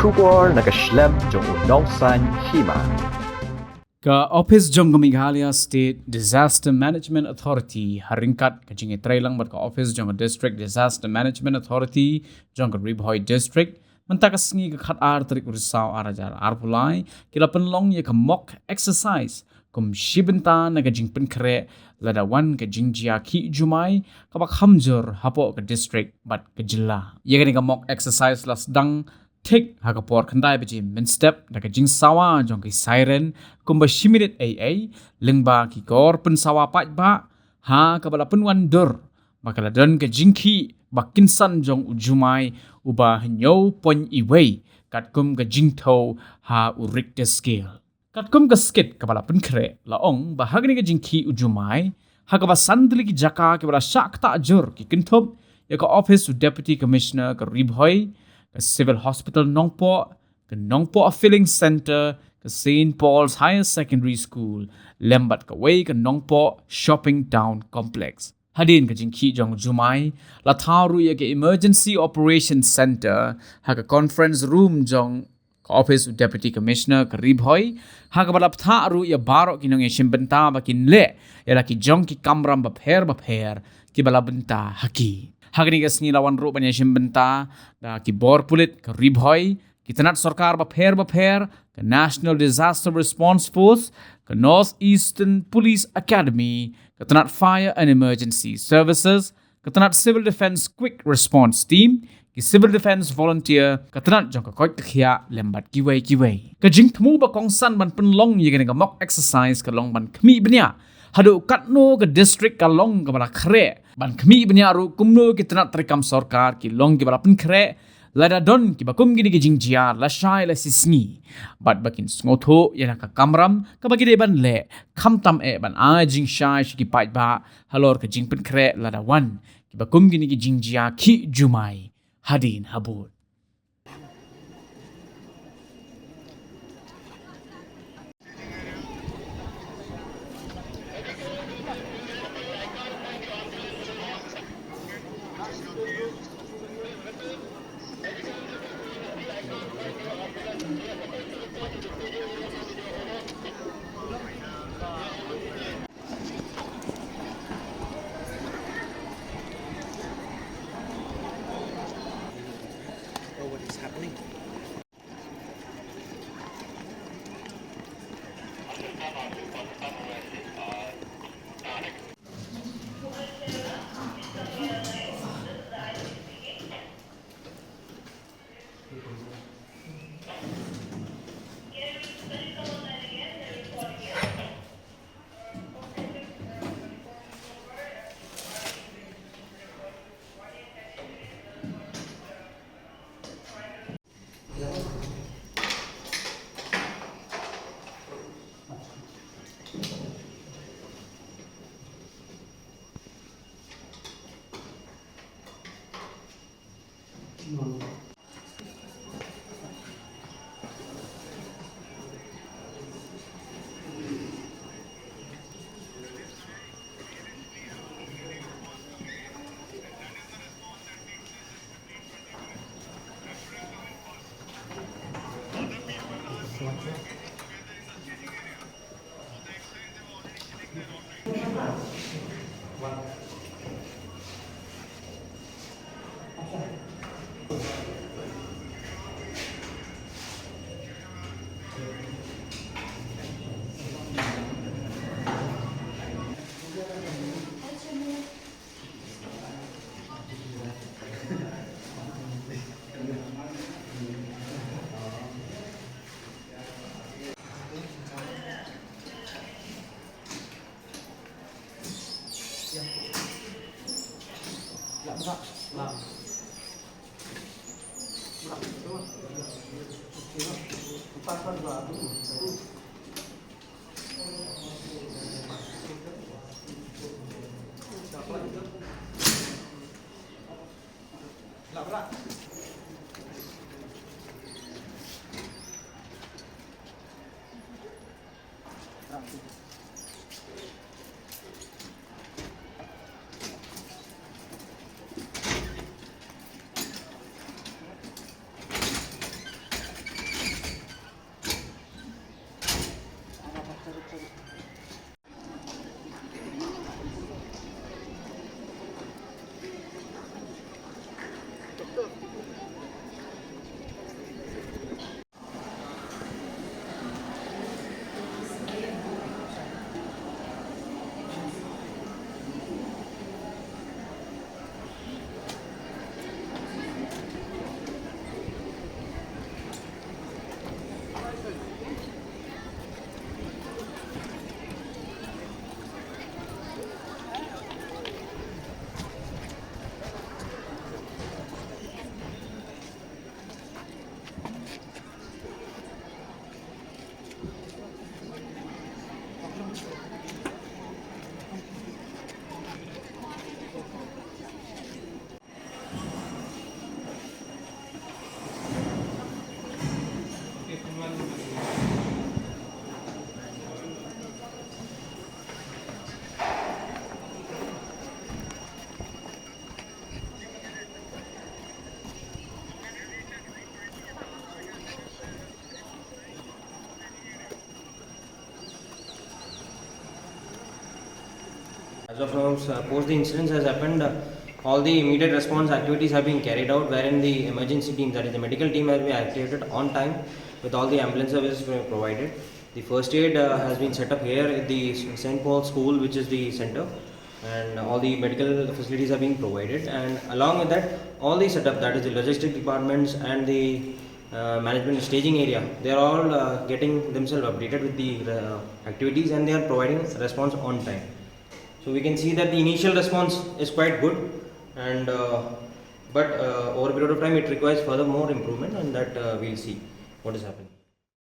Shubor nakaslem jong unongsan Hima. Ka Office jong Meghalaya State Disaster Management Authority haringkat ka jingi trailang mat ka Office jong District Disaster Management Authority jong ka Bhoi District mentakas ngi ka khat ar trik ursaw arajar arpulai kila penlong ye ka mock exercise kum shibenta na ka Jingpynkhreh Lada wan ka jingjia ki Jumai ka bak hamjur hapo ka district bat ka jilla ye ka mock exercise las dang Tik hakapor kandai baji min step daga jing sawa jong ki siren kumba shiminit AA lengba ki kor pen sawa Paidbah ha kabala pen wandur bakala dan ke jingki bakinsan jong Jumai uba nyo pon iwei katkum ke jingtho ha urik de skill katkum ke skit kabala Pynshai laong bahagni ke jingki Jumai ha kabala sandli ki jaka ke bala syak ta jur ki kinthop ya ka office of deputy commissioner ke Bhoi the Civil Hospital Nongpo, the Nongpo Filling Center, the St. Paul's Higher Secondary School, lembat ka way ka Nongpo Shopping Town Complex. Hadin ka jingki jong Jumai, la tharu ya ka Emergency Operations Center, ha ka conference room jong ka Office of Deputy Commissioner ka Bhoi, ha ka balap tharu ya barok kinong shimbenta bakin le, ya la ki jong ki kamram bapher, ki balabenta haki. Hagni kas ni lawan ru banya shimbenta da ki bor pulit ka Bhoi ki tanat sarkar bapher ka National Disaster Response Force ka North Eastern Police Academy ka tanat Fire and Emergency Services ka tanat Civil Defense Quick Response Team ki Civil Defense Volunteer ka tanat jong ka koit khia lembat kiwei ka jingthmu ba kongsan ban penlong ye ka mock exercise ka long ban khmi bnya hadu katno ke district ka long ka bala khre ban khmi bnya ru kumno ki tanat rekam sarkar ki long ki bala Pynshai lada don ki bakum gini ki jingjia la shai la sisngi bat bakin ngotho yana ka kamram ka bagi de ban le khamtam e ban a jingshai ki Paidbah halor ka Jingpynkhreh lada wan ki bakum gini ki jingjia ki Jumai hadin habut what is happening. As of now, post the incidents has happened, all the immediate response activities have been carried out, wherein the emergency team, that is the medical team, has been activated on time with all the ambulance services provided. The first aid has been set up here at the St. Paul's School, which is the center, and all the medical facilities are being provided. And along with that, all the setup, that is the logistic departments and the management staging area, they are all getting themselves updated with the activities, and they are providing response on time. So we can see that the initial response is quite good, and but over a period of time it requires further more improvement, and that we'll see what is happening.